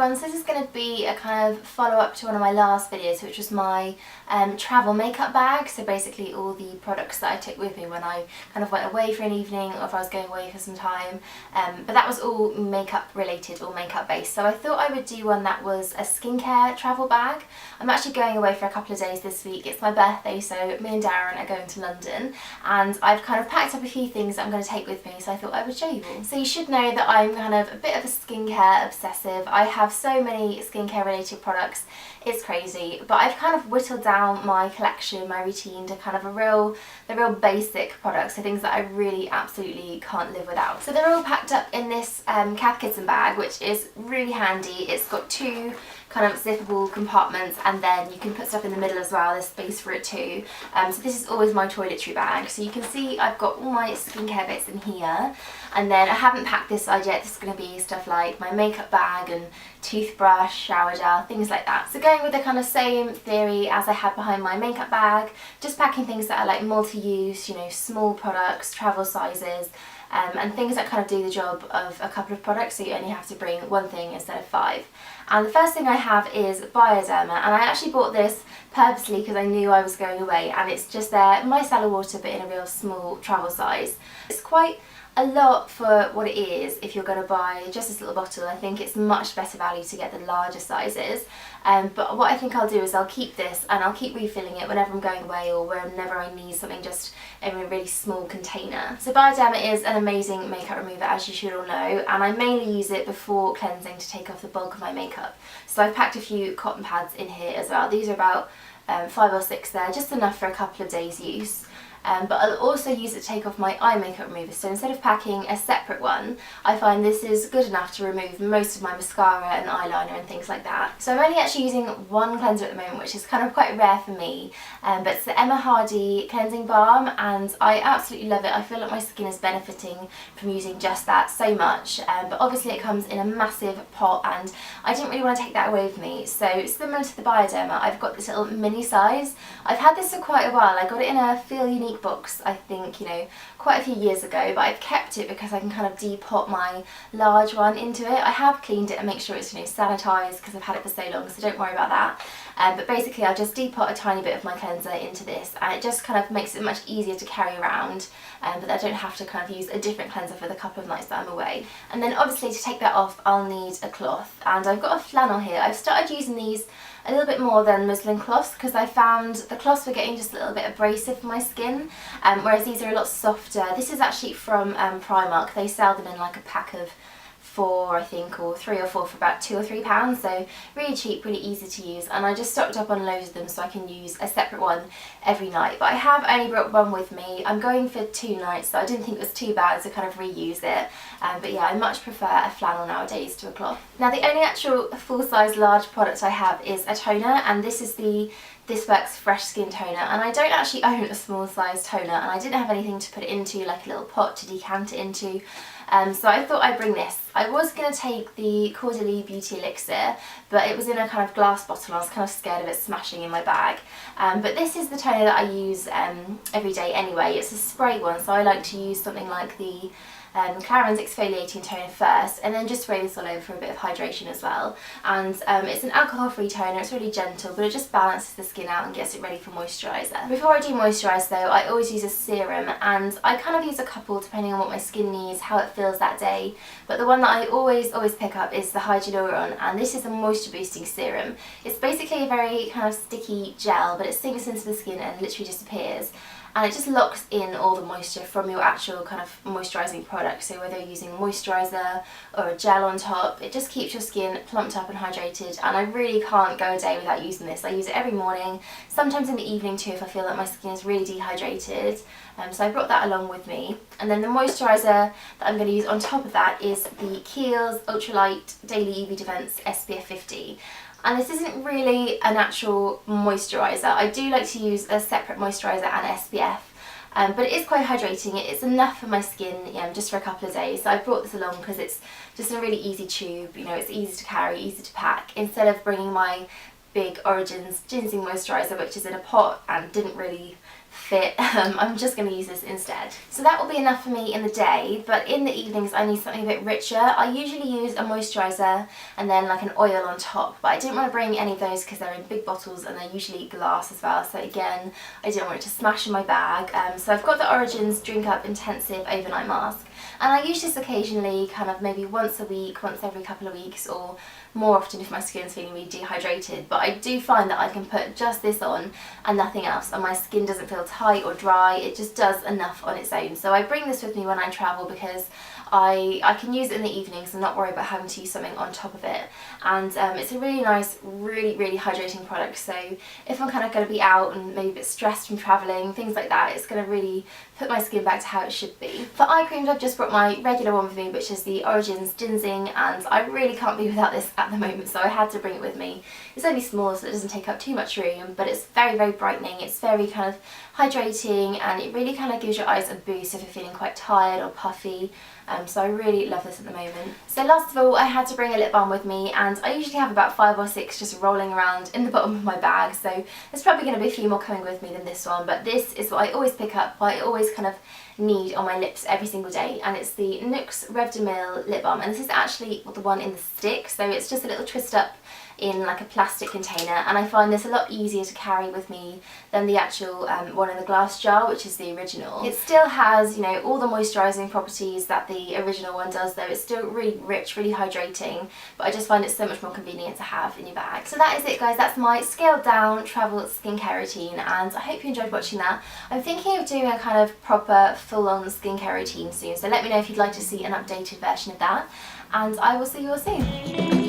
everyone, so this is going to be a kind of follow-up to one of my last videos, which was my travel makeup bag. So basically all the products that I took with me when I kind of went away for an evening or if I was going away for some time, but that was all makeup related or makeup based. So I thought I would do one that was a skincare travel bag. I'm actually going away for a couple of days this week. It's my birthday, so me and Darren are going to London, and I've kind of packed up a few things that I'm going to take with me, so I thought I would show you all. So you should know that I'm kind of a bit of a skincare obsessive. I have so many skincare related products, it's crazy, but I've kind of whittled down my collection, my routine to kind of the real basic products, so things that I really absolutely can't live without. So they're all packed up in this Cath Kidston bag, which is really handy. It's got two kind of zippable compartments, and then you can put stuff in the middle as well. There's space for it too. So this is always my toiletry bag. So you can see I've got all my skincare bits in here, and then I haven't packed this side yet. This is going to be stuff like my makeup bag and toothbrush, shower gel, things like that. So going with the kind of same theory as I had behind my makeup bag, just packing things that are like multi-use, you know, small products, travel sizes, and things that kind of do the job of a couple of products, so you only have to bring one thing instead of 5. And the first thing I have is Bioderma, and I actually bought this purposely because I knew I was going away, and it's just their micellar water but in a real small travel size. It's quite a lot for what it is if you're going to buy just this little bottle. I think it's much better value to get the larger sizes, but what I think I'll do is I'll keep this and I'll keep refilling it whenever I'm going away or whenever I need something just in a really small container. So Bioderma is an amazing makeup remover, as you should all know, and I mainly use it before cleansing to take off the bulk of my makeup. So I've packed a few cotton pads in here as well. These are about 5 or 6 there, just enough for a couple of days use. But I'll also use it to take off my eye makeup remover, so instead of packing a separate one, I find this is good enough to remove most of my mascara and eyeliner and things like that. So I'm only actually using one cleanser at the moment, which is kind of quite rare for me, but it's the Hardie cleansing balm, and I absolutely love it. I feel like my skin is benefiting from using just that so much, but obviously it comes in a massive pot and I didn't really want to take that away with me. So similar to the Bioderma, I've got this little mini size. I've had this for quite a while. I got it in a Feel Unique box, I think, you know, quite a few years ago, but I've kept it because I can kind of depot my large one into it. I have cleaned it and make sure it's, you know, sanitized because I've had it for so long, so don't worry about that. But basically I'll just depot a tiny bit of my cleanser into this, and it just kind of makes it much easier to carry around, but I don't have to kind of use a different cleanser for the couple of nights that I'm away. And then obviously to take that off I'll need a cloth, and I've got a flannel here. I've started using these a little bit more than muslin cloths because I found the cloths were getting just a little bit abrasive for my skin, whereas these are a lot softer. This is actually from Primark. They sell them in like a pack of 4, I think, or 3 or 4 for about £2 or £3, so really cheap, really easy to use, and I just stocked up on loads of them so I can use a separate one every night. But I have only brought one with me. I'm going for 2 nights, so I didn't think it was too bad to kind of reuse it, but yeah, I much prefer a flannel nowadays to a cloth. Now the only actual full-size large product I have is a toner, and this is the This Works Fresh Skin Toner, and I don't actually own a small size toner, and I didn't have anything to put it into, like a little pot to decant it into, so I thought I'd bring this. I was going to take the Caudalie Beauty Elixir, but it was in a kind of glass bottle. I was kind of scared of it smashing in my bag, but this is the toner that I use every day anyway. It's a spray one, so I like to use something like the Clarins exfoliating toner first, and then just spray this all over for a bit of hydration as well. And it's an alcohol-free toner. It's really gentle, but it just balances the skin out and gets it ready for moisturiser. Before I do moisturise though, I always use a serum, and I kind of use a couple depending on what my skin needs, how it feels that day, but the one that I always pick up is the Hydraluron, and this is a moisture boosting serum. It's basically a very kind of sticky gel, but it sinks into the skin and literally disappears, and it just locks in all the moisture from your actual kind of moisturising product. So whether you're using a moisturiser or a gel on top, it just keeps your skin plumped up and hydrated, and I really can't go a day without using this. I use it every morning, sometimes in the evening too if I feel like my skin is really dehydrated, so I brought that along with me. And then the moisturiser that I'm going to use on top of that is the Kiehls Ultralight Daily UV Defense SPF 50. And this isn't really a natural moisturiser. I do like to use a separate moisturiser and SPF, but it is quite hydrating. It's enough for my skin, just for a couple of days. So I brought this along because it's just in a really easy tube. You know, it's easy to carry, easy to pack, instead of bringing my big Origins GinZing moisturiser, which is in a pot and didn't really fit. I'm just going to use this instead. So that will be enough for me in the day, but in the evenings I need something a bit richer. I usually use a moisturiser and then like an oil on top, but I didn't want to bring any of those because they're in big bottles and they're usually glass as well, so again I didn't want it to smash in my bag. So I've got the Origins Drink Up Intensive Overnight Mask, and I use this occasionally, kind of maybe once a week, once every couple of weeks, or more often if my skin's feeling really dehydrated. But I do find that I can put just this on and nothing else, and my skin doesn't feel tight or dry. It just does enough on its own. So I bring this with me when I travel because I can use it in the evenings and not worry about having to use something on top of it. And it's a really nice, really hydrating product. So if I'm kind of going to be out and maybe a bit stressed from travelling, things like that, it's going to really put my skin back to how it should be. For eye creams, I've just brought my regular one with me, which is the Origins GinZing, and I really can't be without this at the moment, so I had to bring it with me. It's only small, so it doesn't take up too much room, but it's very brightening. It's very kind of hydrating, and it really kind of gives your eyes a boost if you're feeling quite tired or puffy. So I really love this at the moment. So last of all, I had to bring a lip balm with me, and I usually have about 5 or 6 just rolling around in the bottom of my bag, so there's probably going to be a few more coming with me than this one, but this is what I always pick up, what I always kind of need on my lips every single day, and it's the NYX Rev de Mille lip balm, and this is actually the one in the stick, so it's just a little twist up in like a plastic container, and I find this a lot easier to carry with me than the actual one in the glass jar, which is the original. It still has, you know, all the moisturising properties that the original one does, though it's still really rich, really hydrating, but I just find it so much more convenient to have in your bag. So that is it, guys. That's my scaled down travel skincare routine, and I hope you enjoyed watching that. I'm thinking of doing a kind of proper full-on skincare routine soon, so let me know if you'd like to see an updated version of that, and I will see you all soon.